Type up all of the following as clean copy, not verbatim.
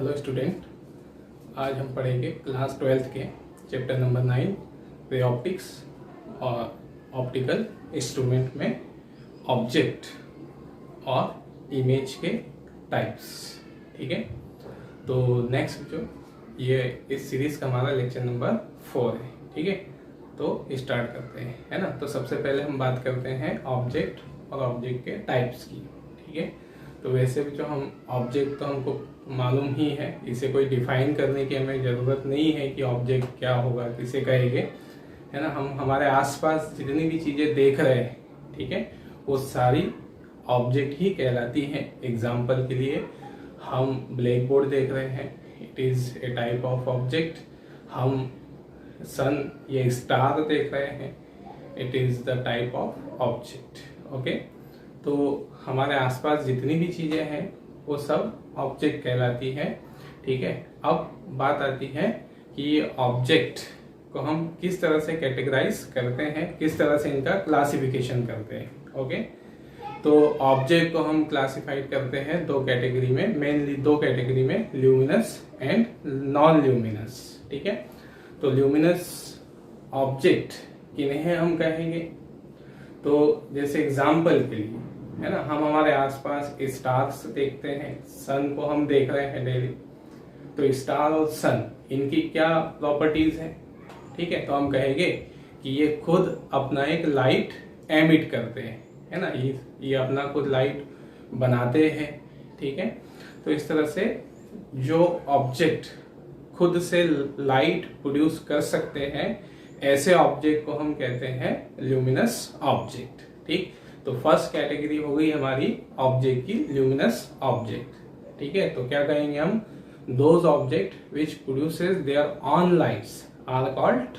Hello student, आज हम पढ़ेंगे क्लास 12th के चैप्टर नंबर 9 रे ऑप्टिक्स और ऑप्टिकल इंस्ट्रूमेंट में ऑब्जेक्ट और इमेज के टाइप्स। ठीक है, तो नेक्स्ट जो ये इस सीरीज का हमारा लेक्चर नंबर 4 है। ठीक है, तो स्टार्ट करते हैं, है ना। तो सबसे पहले हम बात करते हैं ऑब्जेक्ट और ऑब्जेक्ट के टाइप्स की। ठीक है, तो वैसे भी जो हम ऑब्जेक्ट तो हमको मालूम ही है, इसे कोई डिफाइन करने की हमें ज़रूरत नहीं है कि ऑब्जेक्ट क्या होगा, किसे कहेंगे, है ना। हम हमारे आसपास जितनी भी चीज़ें देख रहे हैं, ठीक है, वो सारी ऑब्जेक्ट ही कहलाती हैं। एग्जाम्पल के लिए हम ब्लैक बोर्ड देख रहे हैं, it is a type of object. हम सन या स्टार देख रहे हैं, it is the type of object. Okay, तो हमारे आसपास जितनी भी चीज़ें हैं वो सब ऑब्जेक्ट कहलाती है। ठीक है, अब बात आती है कि ये ऑब्जेक्ट को हम किस तरह से कैटेगराइज करते हैं, किस तरह से इनका क्लासिफिकेशन करते हैं। ओके, तो ऑब्जेक्ट को हम क्लासिफाइड करते हैं दो कैटेगरी में, मेनली दो कैटेगरी में, ल्यूमिनस एंड नॉन ल्यूमिनस। ठीक है, तो ल्यूमिनस ऑब्जेक्ट किन्हें हम कहेंगे, तो जैसे एग्जाम्पल के लिए, है ना, हम हमारे आसपास स्टार्स देखते हैं, सन को हम देख रहे हैं डेली। तो स्टार और सन, इनकी क्या प्रॉपर्टीज हैं? ठीक है, तो हम कहेंगे कि ये खुद अपना एक लाइट एमिट करते हैं, है ना, ये अपना खुद लाइट बनाते हैं। ठीक है, तो इस तरह से जो ऑब्जेक्ट खुद से लाइट प्रोड्यूस कर सकते हैं, ऐसे ऑब्जेक्ट को हम कहते हैं ल्यूमिनस ऑब्जेक्ट। ठीक, तो फर्स्ट कैटेगरी हो गई हमारी ऑब्जेक्ट की, ल्यूमिनस ऑब्जेक्ट। ठीक है, तो क्या कहेंगे हम, those object which produces their own lights are called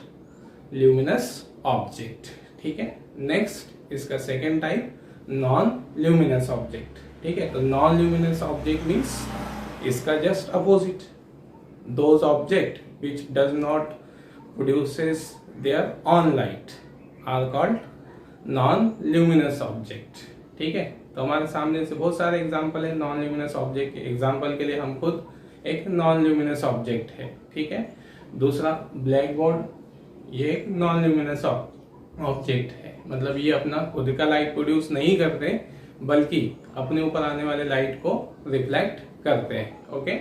luminous object. ठीक है, नेक्स्ट इसका second type non luminous object. ठीक है, तो नॉन ल्यूमिनस ऑब्जेक्ट मीन्स इसका just opposite, those object which does not produces their own light are called non luminous object. ठीक है, तो हमारे सामने से बहुत सारे एग्जांपल है नॉन ल्यूमिनस ऑब्जेक्ट के। एग्जांपल के लिए हम खुद एक नॉन ल्यूमिनस ऑब्जेक्ट है। ठीक है, दूसरा ब्लैक बोर्ड, ये एक नॉन ल्यूमिनस ऑब्जेक्ट है, मतलब ये अपना खुद का लाइट प्रोड्यूस नहीं करते, बल्कि अपने ऊपर आने वाले लाइट को रिफ्लेक्ट करते हैं। ओके,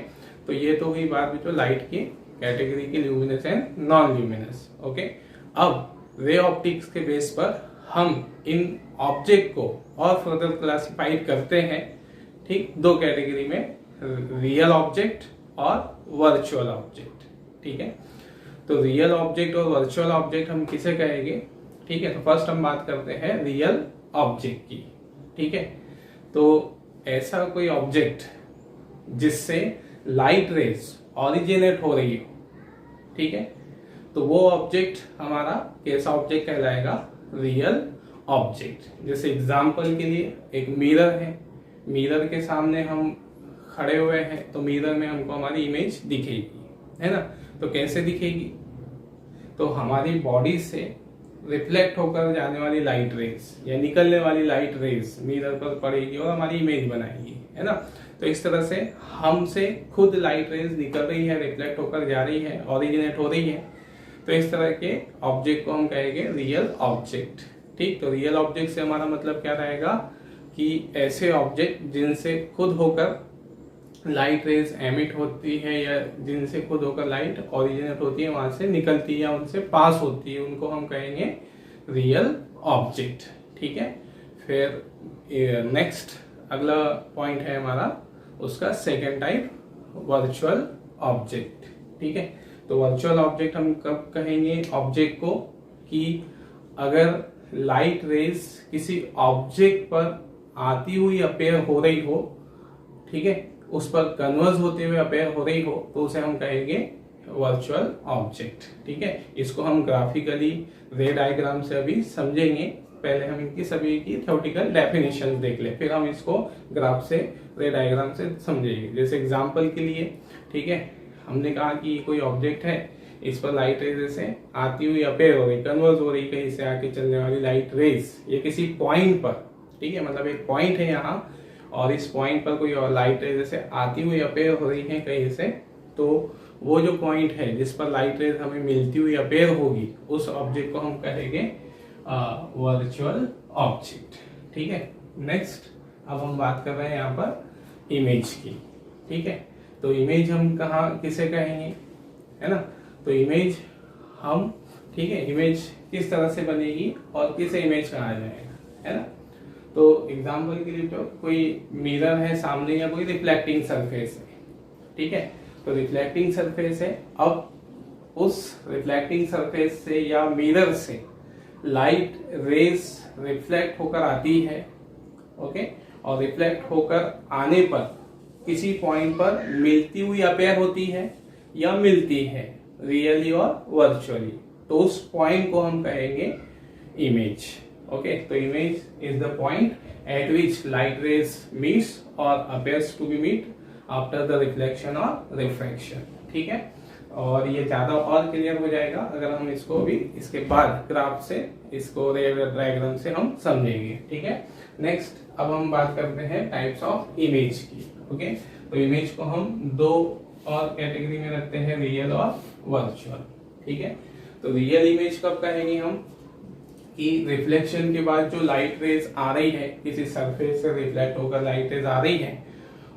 तो ये तो हुई बात जो लाइट की कैटेगरी की, luminous and non luminous. Okay, अब रे ऑप्टिक्स के बेस पर हम इन ऑब्जेक्ट को और फर्दर क्लासिफाइड करते हैं। ठीक, दो कैटेगरी में, रियल ऑब्जेक्ट और वर्चुअल ऑब्जेक्ट। ठीक है, तो रियल ऑब्जेक्ट और वर्चुअल ऑब्जेक्ट हम किसे कहेंगे? ठीक है, तो फर्स्ट हम बात करते हैं रियल ऑब्जेक्ट की। ठीक है, तो ऐसा कोई ऑब्जेक्ट जिससे लाइट रेज ऑरिजिनेट हो रही हो, ठीक है, तो वो ऑब्जेक्ट हमारा कैसा ऑब्जेक्ट कहलाएगा? Real object. जैसे एग्जाम्पल के लिए एक मिरर है, मिरर के सामने हम खड़े हुए हैं, तो मिरर में हमको हमारी इमेज दिखेगी, है ना। तो कैसे दिखेगी? तो हमारी बॉडी से रिफ्लेक्ट होकर जाने वाली लाइट रेज या निकलने वाली लाइट रेज मिरर पर पड़ेगी और हमारी इमेज बनाएगी, है ना। तो इस तरह से हमसे खुद लाइट रेज निकल रही है, रिफ्लेक्ट होकर जा रही है, ऑरिजिनेट हो रही है। तो इस तरह के ऑब्जेक्ट को हम कहेंगे रियल ऑब्जेक्ट। ठीक, तो रियल ऑब्जेक्ट से हमारा मतलब क्या रहेगा कि ऐसे ऑब्जेक्ट जिनसे खुद होकर लाइट रेज एमिट होती है या जिनसे खुद होकर लाइट ऑरिजिनेट होती है, वहां से निकलती है या उनसे पास होती है, उनको हम कहेंगे रियल ऑब्जेक्ट। ठीक है, फिर नेक्स्ट अगला पॉइंट है हमारा, उसका सेकेंड टाइप वर्चुअल ऑब्जेक्ट। ठीक है, तो वर्चुअल ऑब्जेक्ट हम कब कहेंगे ऑब्जेक्ट को, कि अगर लाइट रेज किसी ऑब्जेक्ट पर आती हुई अपेयर हो रही हो, ठीक है, उस पर कन्वर्ज होते हुए अपेयर हो रही हो, तो उसे हम कहेंगे वर्चुअल ऑब्जेक्ट। ठीक है, इसको हम ग्राफिकली रे डायग्राम से अभी समझेंगे। पहले हम इनकी सभी की थ्योरेटिकल डेफिनेशन देख ले, फिर हम इसको ग्राफ से, रे डायग्राम से समझेंगे। जैसे एग्जाम्पल के लिए, ठीक है, हमने कहा कि कोई ऑब्जेक्ट है, इस पर लाइट रेज से आती हुई अपेयर हो रही, कन्वर्ज हो रही, कहीं से आके चलने वाली लाइट रेज, ये किसी पॉइंट पर, ठीक है, मतलब एक पॉइंट है यहाँ और इस पॉइंट पर कोई और लाइट रे जैसे आती हुई अपेयर हो रही है कहीं से, तो वो जो पॉइंट है जिस पर लाइट रेज हमें मिलती हुई अपेयर होगी उस ऑब्जेक्ट को हम कहेंगे वर्चुअल ऑब्जेक्ट। ठीक है। नेक्स्ट अब हम बात कर रहे हैं यहाँ पर इमेज की। ठीक है, तो इमेज हम कहाँ किसे कहेंगे, है ना। तो इमेज हम, ठीक है, इमेज किस तरह से बनेगी और किसे इमेज कहा जाएगा, है ना। तो एग्जाम्पल के लिए तो कोई मिरर है सामने या कोई रिफ्लेक्टिंग सरफेस है। ठीक है, तो रिफ्लेक्टिंग सरफेस है, अब उस रिफ्लेक्टिंग सरफेस से या मिरर से लाइट रेज रिफ्लेक्ट होकर आती है। ओके, और रिफ्लेक्ट होकर आने पर किसी पॉइंट पर मिलती हुई अपेयर होती है या मिलती है रियली और वर्चुअली, तो उस पॉइंट को हम कहेंगे इमेज। ओके, तो image is the point at which light rays meets और appears to be meet after the reflection और रिफ्रैक्शन। ठीक है, और ये ज्यादा और क्लियर हो जाएगा अगर हम इसको भी इसके बाद ग्राफ से, इसको डायग्राम से हम समझेंगे। ठीक है, नेक्स्ट अब हम बात करते हैं टाइप्स ऑफ इमेज की। ओके, तो इमेज को हम दो और कैटेगरी में रखते हैं, रियल और वर्चुअल। ठीक है, तो रियल इमेज कब कहेंगे हम, कि रिफ्लेक्शन के बाद जो लाइट रेज आ रही है, किसी सरफेस से रिफ्लेक्ट होकर लाइट रेज आ रही है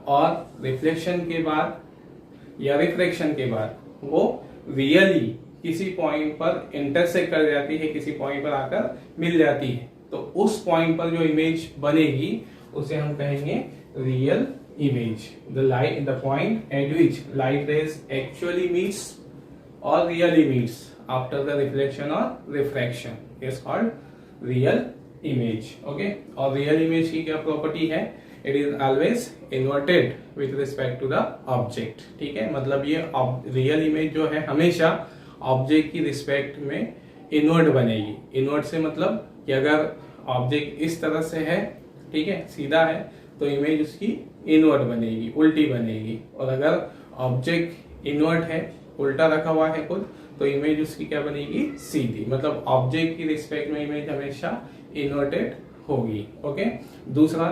और रिफ्लेक्शन के बाद या रिफ्रैक्शन के बाद वो रियली किसी पॉइंट पर इंटरसेक्ट कर जाती है, किसी पॉइंट पर आकर मिल जाती है, तो उस पॉइंट पर जो इमेज बनेगी उसे हम कहेंगे real image. The point at which light rays actually meets or really meets after the reflection or refraction is called real image. Okay, और real image की क्या प्रॉपर्टी है, it is always inverted with respect to the object. ठीक है, मतलब ये real image जो है हमेशा ऑब्जेक्ट की रिस्पेक्ट में इनवर्ट बनेगी। इनवर्ट से मतलब कि अगर ऑब्जेक्ट इस तरह से है, ठीक है, सीधा है, तो इमेज उसकी इनवर्ट बनेगी, उल्टी बनेगी। और अगर ऑब्जेक्ट इनवर्ट है, उल्टा रखा हुआ है कुछ, तो इमेज उसकी क्या बनेगी, सीधी। मतलब ऑब्जेक्ट की रिस्पेक्ट में इमेज हमेशा इन्वर्टेड होगी। ओके, दूसरा,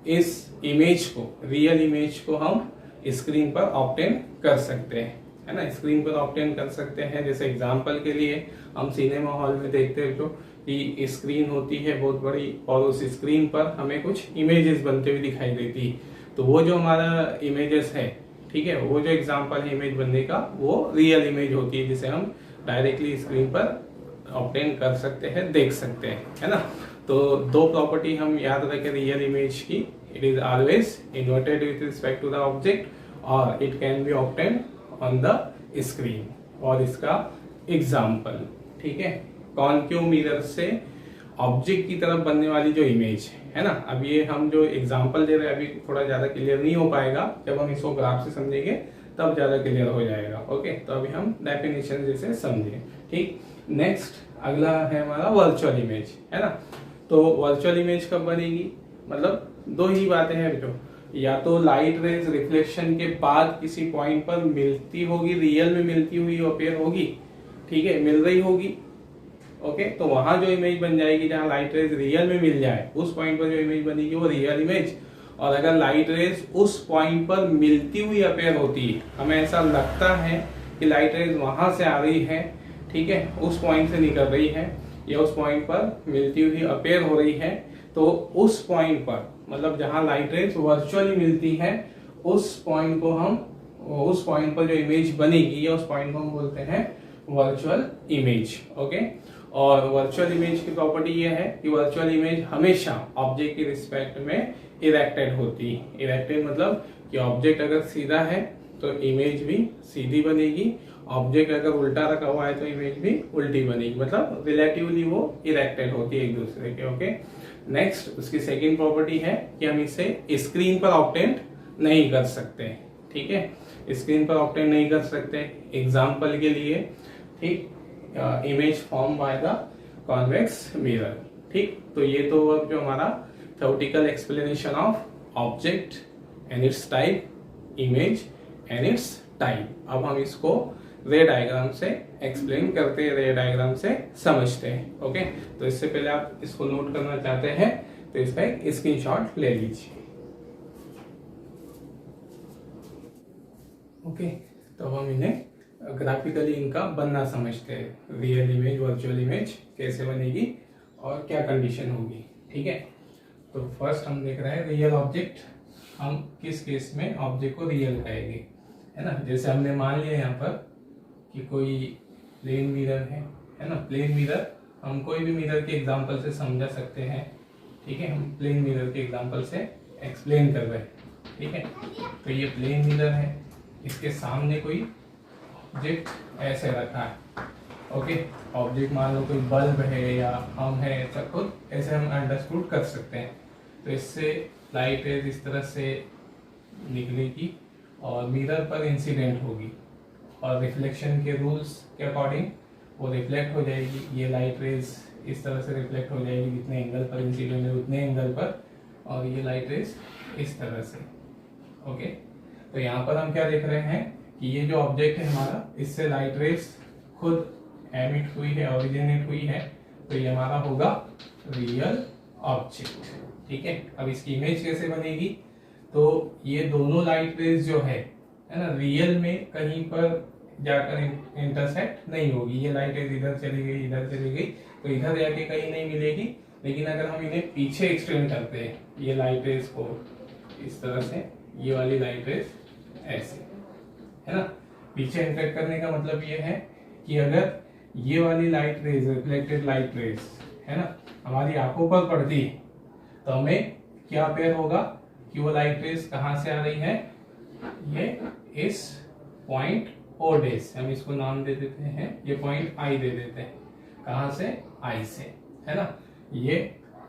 इस इमेज को, रियल इमेज को हम स्क्रीन पर ऑब्टेन कर सकते हैं, है ना। स्क्रीन पर ऑब्टेन कर सकते हैं, जैसे एग्जांपल के लिए हम सिनेमा हॉल में देखते हैं तो कि स्क्रीन होती है बहुत बड़ी और उस स्क्रीन पर हमें कुछ इमेजेस बनते हुए दिखाई देती है, तो वो जो हमारा इमेजेस है, ठीक है, वो जो एग्जांपल है इमेज बनने का, वो रियल इमेज होती है जिसे हम डायरेक्टली स्क्रीन पर ऑब्टेन कर सकते हैं, देख सकते हैं, है ना। तो दो प्रॉपर्टी हम याद रखें रियल इमेज की, it is always inverted with respect to the object और it can be obtain on the screen. और इसका एग्जाम्पल, ठीक है, कॉनकेव मिरर से ऑब्जेक्ट की तरफ बनने वाली जो इमेज है ना। अब ये हम जो एग्जांपल दे रहे हैं अभी थोड़ा ज्यादा क्लियर नहीं हो पाएगा, जब हम इसको ग्राफ से समझेंगे तब ज्यादा क्लियर हो जाएगा। ओके, तो अभी हम डेफिनेशन जैसे समझे। ठीक, नेक्स्ट अगला है हमारा वर्चुअल इमेज, है ना। तो वर्चुअल इमेज कब बनेगी, मतलब दो ही बातें हैं जो, या तो लाइट रेज रिफ्लेक्शन के बाद किसी पॉइंट पर मिलती होगी, रियल में मिलती हुई अपेयर होगी, ठीक है, मिल रही होगी। ओके, तो वहां जो इमेज बन जाएगी जहां लाइट रेज रियल में मिल जाए, उस पॉइंट पर जो इमेज बनेगी वो रियल इमेज। और अगर लाइट रेज उस पॉइंट पर मिलती हुई अपेयर होती है, हमें ऐसा लगता है कि लाइट रेज वहां से आ रही है, ठीक है, उस पॉइंट से निकल रही है या उस पॉइंट पर मिलती हुई अपेयर हो रही है, तो उस पॉइंट पर, मतलब जहां लाइट रेज वर्चुअली मिलती है, उस पॉइंट को हम, उस पॉइंट पर जो इमेज बनेगी या उस पॉइंट को हम बोलते हैं वर्चुअल इमेज। ओके, और वर्चुअल इमेज की प्रॉपर्टी ये है कि वर्चुअल इमेज हमेशा ऑब्जेक्ट की रिस्पेक्ट में इरेक्टेड होती है। इरेक्टेड मतलब कि ऑब्जेक्ट अगर सीधा है तो इमेज भी सीधी बनेगी, ऑब्जेक्ट अगर उल्टा रखा हुआ है तो इमेज भी उल्टी बनेगी, मतलब रिलेटिवली वो इरेक्टेड होती है एक दूसरे के। ओके, नेक्स्ट उसकी सेकेंड प्रॉपर्टी है कि हम इसे स्क्रीन पर ऑब्टेन नहीं कर सकते, ठीक है, स्क्रीन पर ऑब्टेन नहीं कर सकते। एग्जाम्पल के लिए, ठीक, image form by the convex mirror. ठीक, तो ये तो अब जो हमारा theoretical explanation of object and it's type, image and it's type. अब हम इसको रे डायग्राम से एक्सप्लेन करते हैं, रे डायग्राम से समझते हैं। ओके, तो इससे पहले आप इसको नोट करना चाहते हैं तो इसका एक स्क्रीनशॉट ले लीजिए। ओके, तो हम इन्हें ग्राफिकली इनका बनना समझते हैं, रियल इमेज वर्चुअल इमेज कैसे बनेगी और क्या कंडीशन होगी। ठीक है, तो फर्स्ट हम देख रहे हैं रियल ऑब्जेक्ट। हम किस केस में ऑब्जेक्ट को रियल कहेंगे, है ना। जैसे हमने मान लिया यहाँ पर कि कोई प्लेन मिरर है ना। प्लेन मिरर हम कोई भी मिरर के एग्जांपल से समझा सकते हैं। ठीक है, हम प्लेन मिरर के एग्जांपल से एक्सप्लेन कर रहे हैं। ठीक है, तो ये प्लेन मिरर है, इसके सामने कोई ऑब्जेक्ट ऐसे रखा है। ओके, ऑब्जेक्ट मान लो कोई बल्ब है या हम है, ऐसा खुद ऐसे हम अंडरस्टूड कर सकते हैं। तो इससे लाइट रेज इस तरह से निकलेगी और मिरर पर इंसिडेंट होगी और रिफ्लेक्शन के रूल्स के अकॉर्डिंग वो रिफ्लेक्ट हो जाएगी। ये लाइट रेज इस तरह से रिफ्लेक्ट हो जाएगी, जितने एंगल पर इंसिडेंट है उतने एंगल पर, और ये लाइट रेज इस तरह से। ओके, तो यहाँ पर हम क्या देख रहे हैं कि ये जो ऑब्जेक्ट है हमारा, इससे लाइट रेज खुद एमिट हुई है, ओरिजिनेट हुई है, तो ये हमारा होगा रियल ऑब्जेक्ट। ठीक है, अब इसकी इमेज कैसे बनेगी, तो ये दोनों लाइट रेज जो है ना, रियल में कहीं पर जाकर इंटरसेक्ट नहीं होगी। ये लाइट रेज इधर चली गई, इधर चली गई, तो इधर जाके कहीं नहीं मिलेगी। लेकिन अगर हम इन्हें पीछे एक्सटेंड करते हैं, ये लाइट रेज को इस तरह से, ये वाली लाइट रेज ऐसे, है ना। पीछे इंटरेक्ट करने का मतलब ये है कि अगर ये वाली light rays, reflected light rays, है ना, हमारी आंखों पर पड़ती है, तो हमें क्या अपेयर होगा कि वो लाइट रेज कहाँ से आ रही है, ये इस पॉइंट ओ डेज, हम इसको नाम दे देते हैं, ये पॉइंट आई दे देते हैं। कहाँ से, आई से, है ना। ये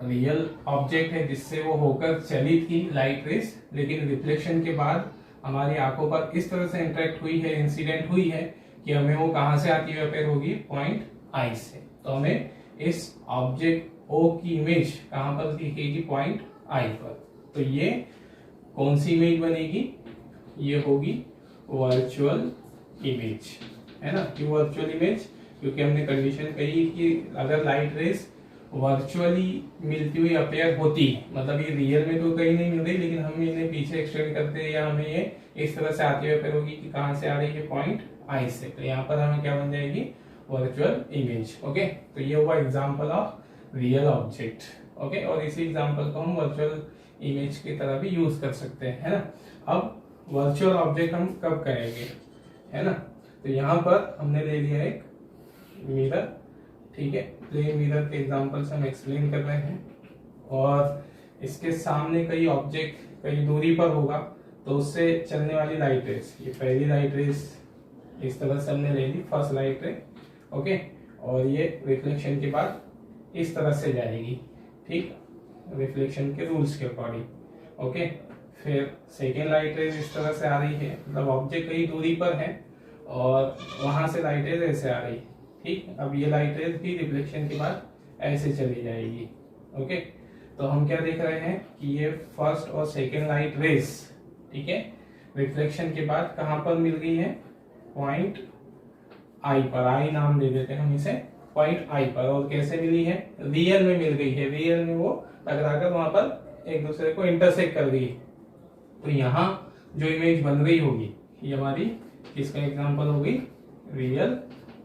रियल ऑब्जेक्ट है जिससे वो होकर चली थी लाइट रेज, लेकिन रिफ्लेक्शन के बाद हमारी आंखों पर इस तरह से इंटरेक्ट हुई है, इंसिडेंट हुई है कि हमें वो कहाँ से आती हुई अपेयर होगी, पॉइंट आई से। तो हमें इस ऑब्जेक्ट ओ की इमेज कहाँ पर दिखेगी, पॉइंट आई पर। तो ये कौन सी इमेज बनेगी, ये होगी वर्चुअल इमेज, है ना। क्यों वर्चुअल इमेज, क्योंकि हमने कंडीशन कही कि अगर लाइट रेज वर्चुअली मिलती हुई अपेयर होती, मतलब ये रियल में तो कहीं नहीं मिल रही, लेकिन हम इन्हें पीछे एक्सटेंड करते हैं या हमें ये इस तरह से आती हुई अपेयर होगी कि कहाँ से आ रही है, पॉइंट आई से, तो यहाँ पर हमें क्या बन जाएगी, वर्चुअल इमेज। ओके, तो ये हुआ example of real object. Okay, और इसी एग्जाम्पल को हम वर्चुअल इमेज की तरह भी यूज कर सकते हैं, है ना। अब वर्चुअल ऑब्जेक्ट हम कब करेंगे, है ना। तो यहाँ पर हमने ले लिया एक मिरर, ठीक है, प्लेन मिरर के एग्जांपल से हम एक्सप्लेन कर रहे हैं, और इसके सामने कई ऑब्जेक्ट कई दूरी पर होगा, तो उससे चलने वाली लाइट रेज, ये पहली लाइट रेज इस तरह से हमने ले ली, फर्स्ट लाइट रे। ओके, और ये रिफ्लेक्शन के बाद इस तरह से जाएगी, ठीक, रिफ्लेक्शन के रूल्स के अकॉर्डिंग। ओके, फिर सेकेंड लाइट रेज इस तरह से आ रही है, मतलब ऑब्जेक्ट कई दूरी पर है और वहां से लाइट रेज ऐसे आ रही है। ठीक, अब ये लाइट रेज भी रिफ्लेक्शन के बाद ऐसे चली जाएगी। ओके, तो हम क्या देख रहे हैं कि ये फर्स्ट और सेकेंड लाइट रेज, ठीक है, रिफ्लेक्शन के बाद कहां पर मिल गई है, पॉइंट आई पर, आई नाम दे देते हैं हम इसे, पॉइंट आई पर। और कैसे मिली है, रियल में मिल गई है, रियल में वो टकराकर वहां पर एक दूसरे को इंटरसेक्ट कर गई। तो यहाँ जो इमेज बन रही होगी ये हमारी किसका एग्जांपल होगी, रियल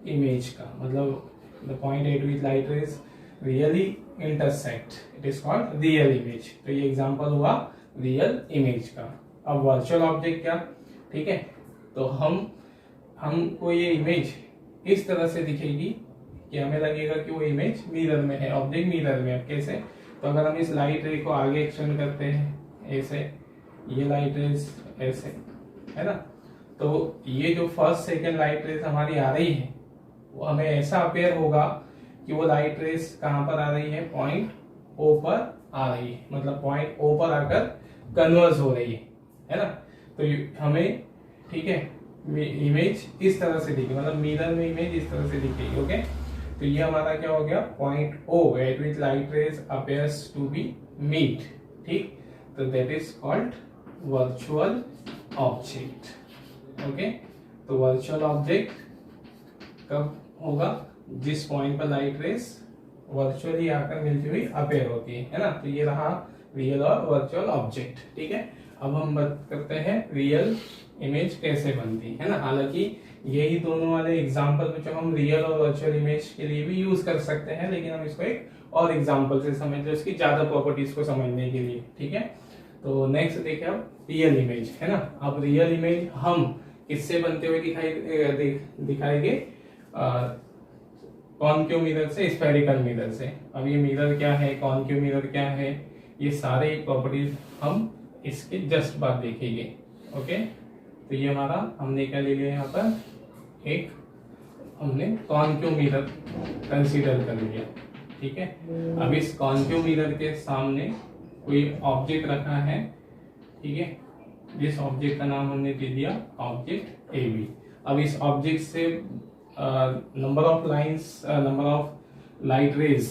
इमेज का, मतलब the point at which light raise really intersect, it is called real image. तो ये एग्जांपल हुआ रियल इमेज का। अब वर्चुअल ऑब्जेक्ट क्या, ठीक है, तो हमको ये इमेज इस तरह से दिखेगी कि हमें लगेगा कि वो इमेज मिरर में है, ऑब्जेक्ट मिरर में। अब कैसे, तो अगर हम इस लाइट रे को आगे एक्सटेंड करते हैं ऐसे, ये लाइट रेज ऐसे, है ना, तो ये जो फर्स्ट सेकेंड लाइट रेज हमारी आ रही है वो हमें ऐसा अपेयर होगा कि वो लाइट रेज कहां पर आ रही है, पॉइंट ओ पर आ रही है, मतलब पॉइंट ओ पर आकर कन्वर्ज हो रही है ना। तो हमें, ठीक है, इमेज इस तरह से दिखेगी, मतलब मिरर में इमेज इस तरह से दिखेगी। ओके, तो ये हमारा क्या हो गया, point O at which light rays appears to be meet. ठीक, तो that is called virtual object. Okay, तो वर्चुअल ऑब्जेक्ट कब होगा, जिस पॉइंट पर लाइट रेज वर्चुअली आकर मिलती हुई अपेयर होती है ना। तो ये रहा रियल और वर्चुअल ऑब्जेक्ट। ठीक है, अब हम बात करते हैं रियल इमेज कैसे बनती है ना। हालांकि यही दोनों वाले एग्जांपल जो हम रियल और वर्चुअल इमेज के लिए भी यूज कर सकते हैं, लेकिन हम इसको एक और एग्जांपल से समझ ले उसकी ज्यादा प्रॉपर्टीज को समझने के लिए, ठीक है। तो नेक्स्ट देखिए अब रियल इमेज, है ना। अब रियल इमेज हम किससे बनते हुए दिखाएंगे, कॉनकेव मिरर से, स्फेरिकल मिरर से। अब ये मिरर क्या है, कॉनकेव मिरर क्या है, ये सारे प्रॉपर्टीज हम इसके जस्ट बाद देखेंगे। ओके, तो ये हमारा हमने क्या ले लिया यहाँ पर, एक हमने कॉनकेव मिरर कंसीडर कर लिया, ठीक है। अब इस कॉनकेव मिरर के सामने कोई ऑब्जेक्ट रखा है, ठीक है, जिस ऑब्जेक्ट का नाम हमने दे दिया ऑब्जेक्ट ए बी। अब इस ऑब्जेक्ट से number of light rays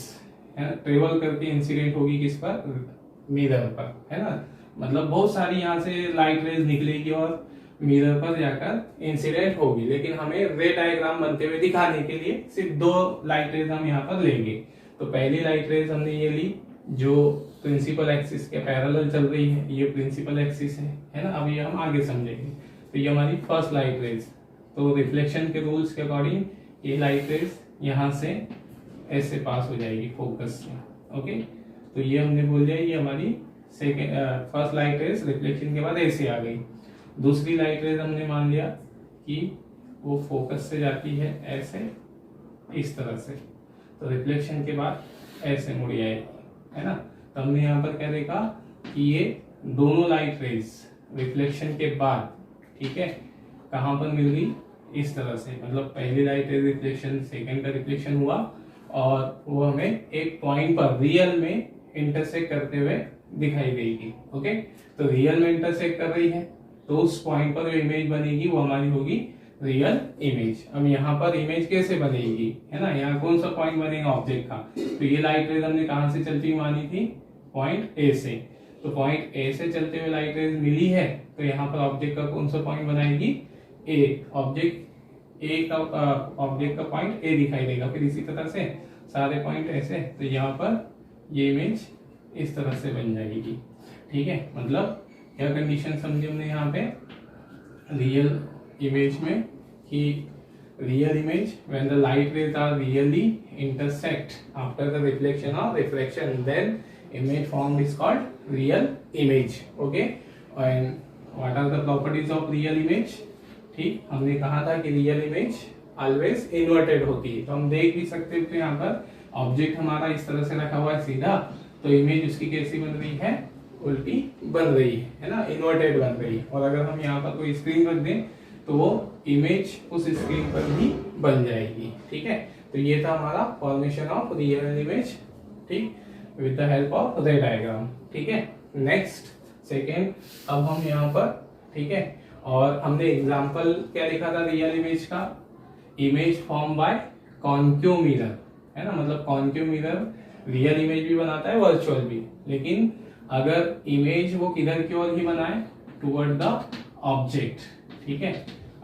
travel करके इंसिडेंट होगी किस पर, मिरर पर, है ना। मतलब बहुत सारी यहाँ से लाइट रेज निकलेगी और मिरर पर जाकर इंसिडेंट होगी, लेकिन हमें रे डायग्राम बनते हुए दिखाने के लिए सिर्फ 2 लाइट रेज हम यहाँ पर लेंगे। तो पहली लाइट रेज हमने ये ली जो प्रिंसिपल एक्सिस के पैरेलल चल रही है, ये प्रिंसिपल एक्सिस है ना। अब ये हम आगे समझेंगे। तो ये हमारी फर्स्ट लाइट रेज, तो रिफ्लेक्शन के रूल्स के अकॉर्डिंग ये लाइट रेज यहाँ से ऐसे पास हो जाएगी फोकस से। ओके, तो ये हमने बोल दिया ये हमारी फर्स्ट लाइट रेज रिफ्लेक्शन के बाद ऐसे आ गई। दूसरी लाइट रेज हमने मान लिया कि वो फोकस से जाती है ऐसे, इस तरह से, तो रिफ्लेक्शन के बाद ऐसे मुड़ जाएगी, है ना। तो हमने यहाँ पर क्या देखा कि ये दोनों लाइट रेज रिफ्लेक्शन के बाद, ठीक है, कहाँ पर मिल गई, इस तरह से। मतलब पहली लाइट रेज रिफ्लेक्शन, सेकंड का रिफ्लेक्शन हुआ और वो हमें एक पॉइंट पर रियल में इंटरसेक्ट करते हुए दिखाई देगी। ओके, तो रियल में इंटरसेक्ट कर रही है तो उस पॉइंट पर जो इमेज बनेगी वो हमारी होगी रियल इमेज। अब यहाँ पर इमेज कैसे बनेगी, है ना, यहाँ कौन सा पॉइंट बनेगा ऑब्जेक्ट का, तो ये लाइट रेज हमने कहाँ से चलती हुई मानी थी, पॉइंट ए से। तो पॉइंट ए से चलते हुए लाइट रेज मिली है, तो यहाँ पर ऑब्जेक्ट का कौन सा पॉइंट बनाएगी, ए। ऑब्जेक्ट का पॉइंट ए दिखाई देगा। फिर इसी तरह से सारे पॉइंट ऐसे, तो यहाँ पर ये इमेज इस तरह से बन जाएगी, ठीक है। मतलब क्या कंडीशन समझे हमने यहाँ पे रियल इमेज में, कि real image when the light rays are really intersect after the reflection और refraction, then image formed is called real image. Okay, and what are the properties of real image? ठीक, हमने कहा था कि real image always inverted होती है। तो हम देख भी सकते थे यहाँ पर ऑब्जेक्ट हमारा इस तरह से रखा हुआ है सीधा, तो इमेज उसकी कैसी बन रही है, उल्टी बन रही है ना, इन्वर्टेड बन रही है। और अगर हम यहाँ पर कोई स्क्रीन रख दें तो वो इमेज उस स्क्रीन पर भी बन जाएगी, ठीक है। तो ये था हमारा फॉर्मेशन ऑफ रियल इमेज, ठीक, विद द हेल्प ऑफ रे डायग्राम, ठीक है। नेक्स्ट सेकेंड, अब हम यहाँ पर, ठीक है, और हमने एग्जांपल क्या लिखा था रियल इमेज का, image form bye concave mirror, है ना। मतलब कॉनकेव मिरर रियल इमेज भी बनाता है, वर्चुअल भी, लेकिन अगर इमेज वो किधर की ओर ही बनाए, टुवर्ड द ऑब्जेक्ट, ठीक है।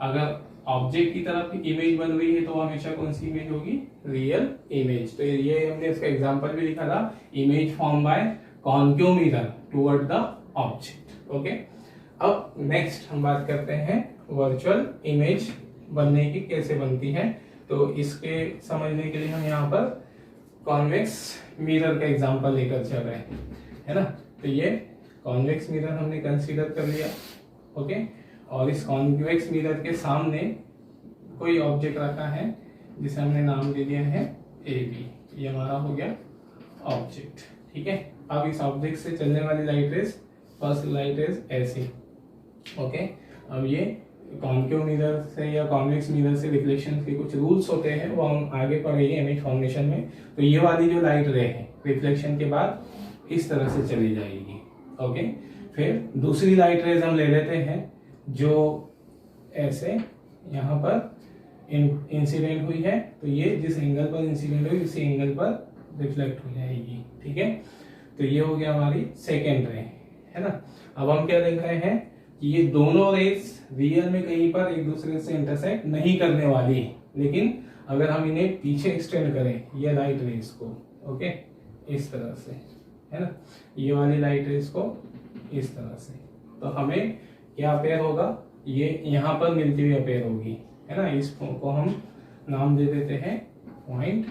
अगर ऑब्जेक्ट की तरफ इमेज बन रही है तो हमेशा कौन सी इमेज होगी, रियल इमेज। तो ये हमने इसका एग्जांपल भी लिखा था, image form bye concave mirror toward the object. Okay, अब नेक्स्ट हम बात करते हैं वर्चुअल इमेज बनने की कैसे बनती है। तो इसके समझने के लिए हम यहाँ पर कॉन्वेक्स मिरर का एग्जांपल लेकर चल रहे हैं, है ना। तो ये कॉन्वेक्स मिरर हमने कंसीडर कर लिया, ओके। और इस कॉन्वेक्स मिरर के सामने कोई ऑब्जेक्ट रखा है जिसे हमने नाम दे दिया है ए बी, ये हमारा हो गया ऑब्जेक्ट, ठीक है। अब इस ऑब्जेक्ट से चलने वाली light rays, first light rays ऐसी, ओके। अब ये कॉनकेव मिरर से या कॉन्वेक्स मिरर से रिफ्लेक्शन के कुछ रूल्स होते हैं, वो हम आगे पढ़ेंगे इमेज फॉर्मेशन में। तो ये वाली जो लाइट रे है रिफ्लेक्शन के बाद इस तरह से चली जाएगी, ओके। फिर दूसरी लाइट रेज हम ले लेते हैं जो ऐसे यहाँ पर इंसिडेंट हुई है, तो ये जिस एंगल पर इंसिडेंट हुई उसी एंगल पर रिफ्लेक्ट हो जाएगी, ठीक है। तो ये हो गया हमारी सेकेंड रे, है ना। अब हम क्या देख रहे हैं कि ये दोनों रेज रियल में कहीं पर एक दूसरे से इंटरसेक्ट नहीं करने वाली है, लेकिन अगर हम इन्हें पीछे एक्सटेंड करें ये लाइट रेज को, ओके, इस तरह से, है ना, ये वाली लाइट रेज को इस तरह से, तो हमें क्या अपेयर होगा, ये यहाँ पर मिलती हुई अपेयर होगी, है ना। इसको हम नाम दे देते हैं पॉइंट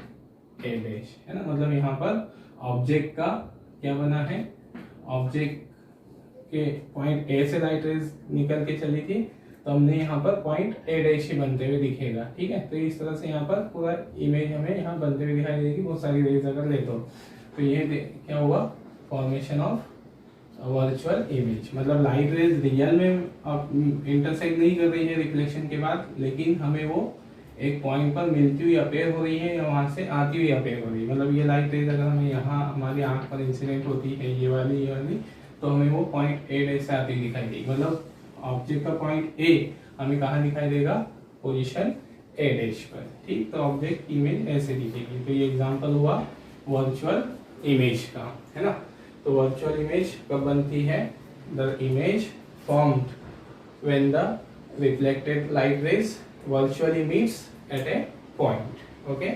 ए डैश, है ना। मतलब यहाँ पर ऑब्जेक्ट का क्या बना है, ऑब्जेक्ट के पॉइंट ए से लाइट रेज निकल के चली थी, तो हमने यहाँ पर पॉइंट ए डैश ही बनते हुए दिखेगा, ठीक है। तो इस तरह से यहाँ पर पूरा इमेज हमें यहाँ बनते हुए दिखाई देगी, बहुत सारी रेज अगर ले तो ये क्या हुआ, फॉर्मेशन ऑफ वर्चुअल इमेज। मतलब लाइट रेज रियल में इंटरसेक्ट नहीं कर रही है रिफ्लेक्शन के बाद, लेकिन हमें वो एक पॉइंट पर मिलती हुई अपेयर हो रही है या वहां से आती हुई अपेयर हो रही है। मतलब ये लाइट रेज अगर हमें यहाँ हमारी आंख पर इंसिडेंट होती है, ये वाली, तो हमें वो पॉइंट ए डैश से आती हुई दिखाई देगी। मतलब ऑब्जेक्ट का पॉइंट ए हमें कहाँ दिखाई देगा, पोजीशन ए डैश पर, ठीक। तो ऑब्जेक्ट इमेज ऐसे दिखेगी। तो ये एग्जांपल हुआ वर्चुअल इमेज का, है ना। तो वर्चुअल इमेज कब बनती है, the image formed when the reflected light rays virtually meets at a point, okay.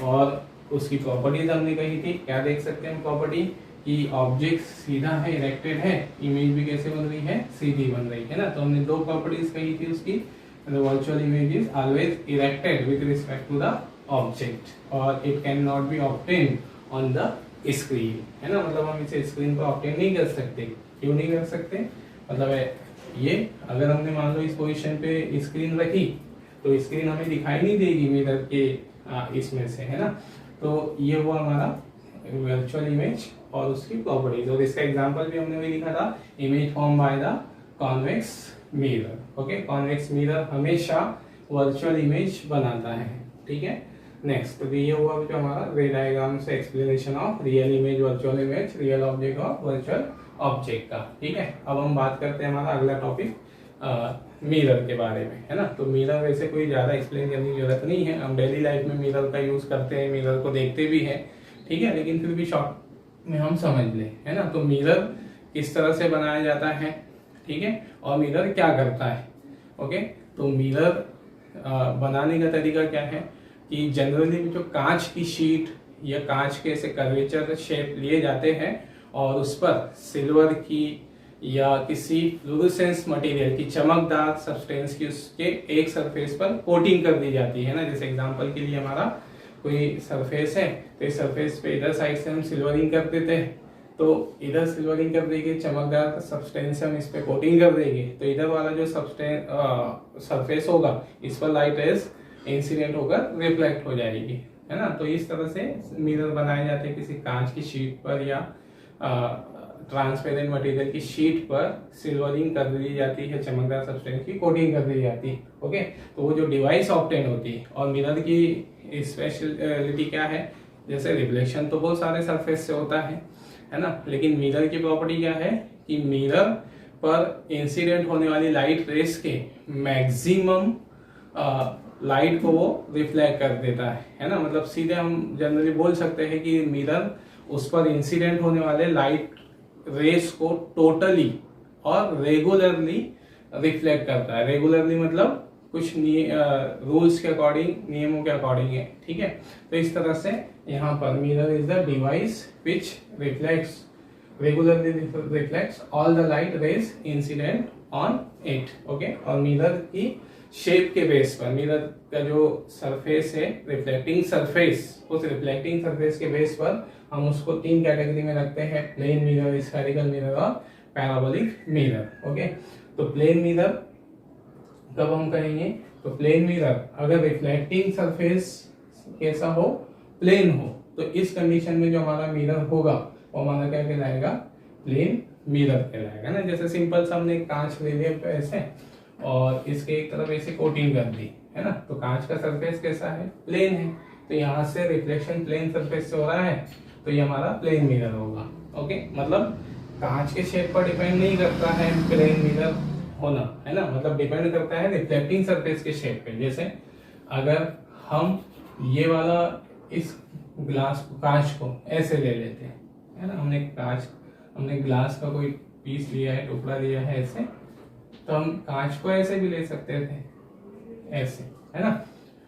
और उसकी प्रॉपर्टीज हमने कही थी, क्या देख सकते हैं हम प्रॉपर्टी कि ऑब्जेक्ट सीधा है, इरेक्टेड है, इमेज भी कैसे बन रही है, सीधी बन रही है ना। तो हमने दो प्रॉपर्टीज कही थी उसकी, the virtual image is always erected with respect to the object और it can not be obtain on the screen, है ना। मतलब हम इसे स्क्रीन पर ऑब्टेन नहीं कर सकते, क्यों नहीं कर सकते, मतलब ये अगर हमने मान लो इस पोजीशन पे स्क्रीन रखी तो स्क्रीन हमें दिखाई नहीं देगी मिरर के इसमें से, है ना। तो ये हुआ हमारा वर्चुअल इमेज और उसकी प्रॉपर्टीज। और इसका एग्जांपल भी हमने वही लिखा था, image form by the convex mirror, okay. Convex mirror हमेशा वर्चुअल इमेज बनाता है, ठीक है। नेक्स्ट तो ये हुआ जो हमारा रे डायग्राम से explanation of real image, virtual image, real object और वर्चुअल ऑब्जेक्ट का, ठीक है। अब हम बात करते हैं हमारा अगला टॉपिक मिरर के बारे में, है ना। तो मिरर वैसे कोई ज़्यादा एक्सप्लेन करने की जरूरत नहीं है, हम डेली लाइफ में मिरर का यूज़ करते हैं, मिरर को देखते भी हैं, ठीक है। लेकिन फिर भी शॉर्ट में हम समझ लें, है ना। तो मिरर किस तरह से बनाया जाता है, ठीक है, और मिरर क्या करता है, ओके। तो मिरर बनाने का तरीका क्या है कि जनरली जो कांच की शीट या कांच के ऐसे कर्वेचर शेप लिए जाते हैं और उस पर सिल्वर की या किसी फ्लोरोसेंस मटेरियल की चमकदार सब्सटेंस की उसके एक सरफेस पर कोटिंग कर दी जाती है ना। जैसे एग्जांपल के लिए हमारा कोई सरफेस है, तो इस सरफेस पे इधर साइड से हम सिल्वरिंग कर देते हैं, तो इधर सिल्वरिंग कर देंगे, चमकदार सब्सटेंस हम इस पे कोटिंग कर देंगे, तो इधर वाला जो सरफेस होगा इस पर लाइट रेज इंसिडेंट होकर रिफ्लेक्ट हो जाएगी, है ना। तो इस तरह से मिरर बनाए जाते हैं किसी कांच की शीट पर या ट्रांसपेरेंट मटेरियल की शीट पर सिल्वरिंग कर दी जाती है, चमकदार सब्सटेंस की कोटिंग कर दी जाती है, ओके। तो वो जो डिवाइस ऑब्टेन होती है, और मिरर की स्पेशलिटी क्या है, जैसे रिफ्लेक्शन तो बहुत सारे सरफेस से होता है ना, लेकिन मिरर की प्रॉपर्टी क्या है कि मिरर पर इंसिडेंट होने वाली लाइट रेस के मैक्सिमम लाइट को वो रिफ्लेक्ट कर देता है ना। मतलब सीधे हम जनरली बोल सकते हैं कि मिरर उस पर इंसिडेंट होने वाले लाइट रेस को टोटली और रेगुलरली रिफ्लेक्ट करता है। रेगुलरली मतलब कुछ रूल्स के अकॉर्डिंग, नियमों के अकॉर्डिंग है, ठीक है। तो इस तरह से यहाँ पर mirror is the device which reflects regularly reflects all the light raise incident on it, okay. और मिरर की शेप के बेस पर, मिरर का जो सरफेस है रिफ्लेक्टिंग सरफेस, उस रिफ्लेक्टिंग सरफेस के बेस पर हम उसको तीन कैटेगरी में रखते हैं, प्लेन मिरर, स्फेरिकल मिरर और पैराबोलिक मिरर, ओके। तो प्लेन मिरर कब हम कहेंगे, तो प्लेन मिरर अगर रिफ्लेक्टिंग सरफेस कैसा हो, प्लेन हो, तो इस कंडीशन में जो हमारा मिरर होगा वो हमारा क्या कहलाएगा, प्लेन मिरर कहलाएगा ना। जैसे सिंपल सा हमने कांच ले लिया ऐसे और इसके एक तरफ ऐसे कोटिंग कर दी, है ना। तो कांच का सरफेस कैसा है, प्लेन है, तो यहाँ से रिफ्लेक्शन प्लेन सरफेस से हो रहा है, तो ये हमारा प्लेन मिरर होगा, ओके। मतलब कांच के शेप पर डिपेंड नहीं करता है प्लेन मिरर होना, है ना। मतलब डिपेंड करता है रिफ्लेक्टिंग सरफेस के शेप पे। जैसे अगर हम ये वाला इस ग्लास कांच को ऐसे ले लेते हैं, है ना, हमने ग्लास का कोई पीस लिया है, टुकड़ा लिया है ऐसे, तो हम कांच को ऐसे भी ले सकते थे, ऐसे, है ना,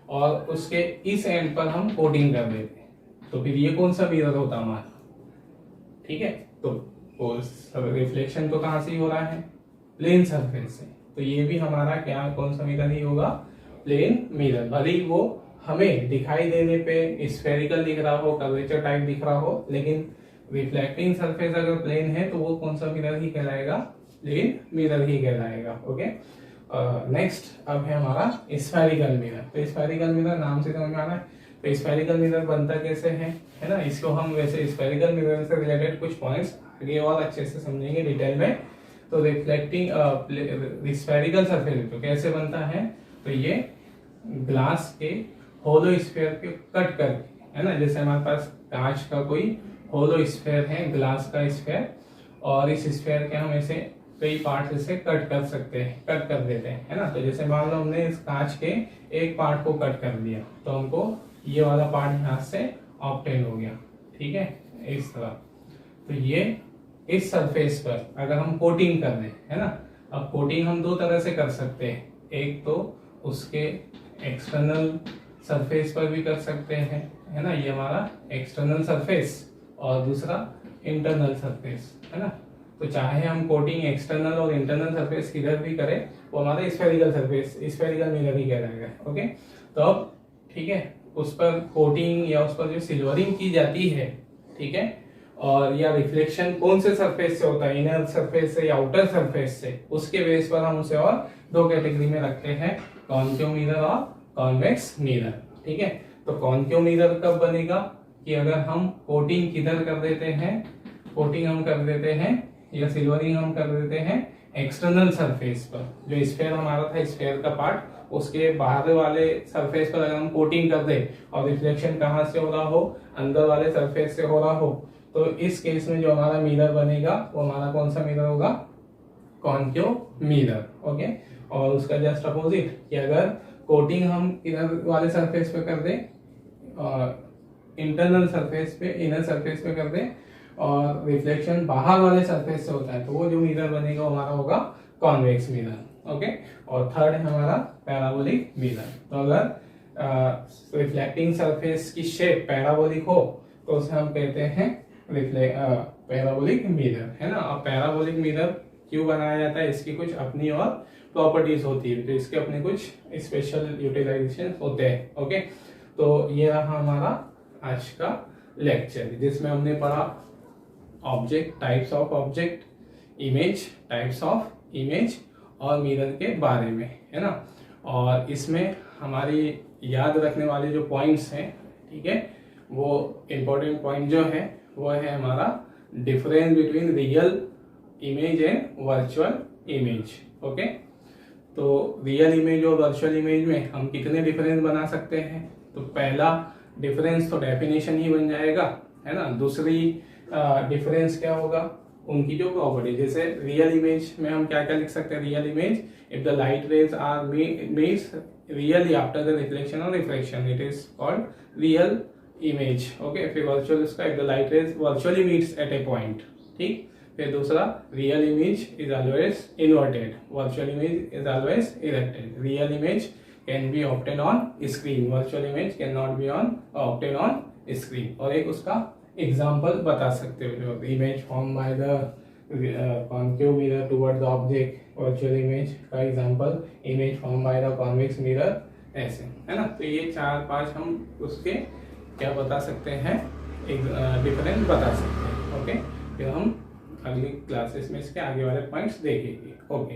और उसके इस एंड पर हम कोटिंग कर देते, तो फिर ये कौन सा मिरर होता हमारा, ठीक है। तो रिफ्लेक्शन तो कहां से ही हो रहा है, प्लेन सरफेस से, तो ये भी हमारा क्या कौन सा मिरर ही होगा, प्लेन मिरर। भले ही वो हमें दिखाई देने पे स्फेरिकल दिख रहा हो, कर्वेचर टाइप दिख रहा हो, लेकिन रिफ्लेक्टिंग सरफेस अगर प्लेन है तो वो कौन सा मिरर ही कहलाएगा, प्लेन मिरर ही कहलाएगा। ओके, नेक्स्ट अब है हमारा स्फेरिकल मिरर। तो स्फेरिकल मिरर नाम से समझ में आ रहा है। तो स्फेरिकल मिरर बनता कैसे है ना, इसको हम वैसे स्फेरिकल मिरर से रिलेटेड कुछ पॉइंट्स आगे और अच्छे से समझेंगे डिटेल में। तो रिफ्लेक्टिंग स्फेरिकल सरफेस तो कैसे बनता है, तो ये ग्लास के होलो स्फीयर के कट करके, है ना, जैसे हमारे पास कांच का कोई होलो स्फीयर है, ग्लास का स्फीयर, और इस स्फीयर के हम ऐसे कई पार्ट से कट कर सकते हैं, कट कर देते हैं, है ना। तो जैसे मान लो हमने इस कांच के एक पार्ट को कट कर दिया तो हमको ये वाला पार्ट यहाँ से ऑब्टेन हो गया, ठीक है, इस तरह। तो ये इस सरफेस पर अगर हम कोटिंग कर दें, है ना, अब कोटिंग हम दो तरह से कर सकते हैं, एक तो उसके एक्सटर्नल सरफेस पर भी कर सकते हैं, है ना, ये हमारा एक्सटर्नल सरफेस, और दूसरा इंटरनल सरफेस, है ना। तो चाहे हम कोटिंग एक्सटर्नल और इंटरनल सरफेस किधर भी करें, वो हमारा स्फेरिकल सरफेस, स्फेरिकल मिरर ही कहलाएगा। ओके, तो अब ठीक है, उस पर कोटिंग या उस पर जो सिल्वरिंग की जाती है, ठीक है, और या रिफ्लेक्शन कौन से सरफेस से होता है, इनर सरफेस से या आउटर सरफेस से, उसके बेस पर हम उसे और दो कैटेगरी में रखते हैं, कॉन्केव मिरर और कॉन्वेक्स मिरर। ठीक है, तो कॉन्केव मिरर कब बनेगा कि अगर हम कोटिंग किधर कर देते हैं, कोटिंग हम कर देते हैं या सिल्वरिंग हम कर देते हैं एक्सटर्नल सरफेस पर, जो स्फीयर हमारा था, स्फीयर का पार्ट, उसके बाहर वाले सरफेस पर अगर हम कोटिंग कर दे और रिफ्लेक्शन कहाँ से हो रहा हो, अंदर वाले सरफेस से हो रहा हो, तो इस केस में जो हमारा मिरर बनेगा वो हमारा कौन सा मिरर होगा, कॉन्केव मिरर। ओके, और उसका जस्ट अपोजिट कि अगर कोटिंग हम इधर वाले सरफेस पे कर दें, इंटरनल सरफेस पे, इनर सरफेस पे कर दें, और रिफ्लेक्शन बाहर वाले सरफेस से होता है, तो वो जो मिरर बनेगा वो हमारा होगा कॉन्वेक्स मिरर। ओके, और थर्ड है हमारा पैराबोलिक मिरर। तो अगर रिफ्लेक्टिंग सरफेस की शेप पैराबोलिक हो तो उसे हम कहते हैं पैराबोलिक मिरर, है ना। और पैराबोलिक मिरर क्यों बनाया जाता है, इसकी कुछ अपनी और प्रॉपर्टीज होती है, तो इसके अपने कुछ स्पेशल यूटिलाइजेशन होते हैं। ओके, तो ये रहा हमारा आज का लेक्चर, जिसमें हमने पढ़ा object, types of object, image, types of image और मिरर के बारे में, है ना। और इसमें हमारी याद रखने वाले जो पॉइंट्स हैं, ठीक है, वो इम्पोर्टेंट पॉइंट जो है वो है हमारा difference between real image and virtual image. Okay, तो रियल इमेज और वर्चुअल इमेज में हम कितने डिफरेंस बना सकते हैं, तो पहला डिफरेंस तो डेफिनेशन ही बन जाएगा, है ना। दूसरी डिफरेंस क्या होगा, उनकी जो प्रॉपर्टी, जैसे रियल इमेज में हम क्या क्या लिख सकते हैं, real image, if the light rays are made really after the reflection और refraction it is called real image. Okay, फिर वर्चुअल इसका, if the light rays virtually meets at a point, ठीक। फिर दूसरा, real image is always inverted, virtual image is always erected, real image can be obtain on screen, virtual image can not be obtain on screen. और एक उसका example बता सकते हो, जो image form by the concave mirror toward the object, virtual image का example image form by the convex mirror, ऐसे, है ना। तो ये 4-5 हम उसके क्या बता सकते हैं, एक डिफरेंस बता सकते हैं। ओके, फिर हम अगली क्लासेस में इसके आगे वाले पॉइंट्स देखेंगे। ओके।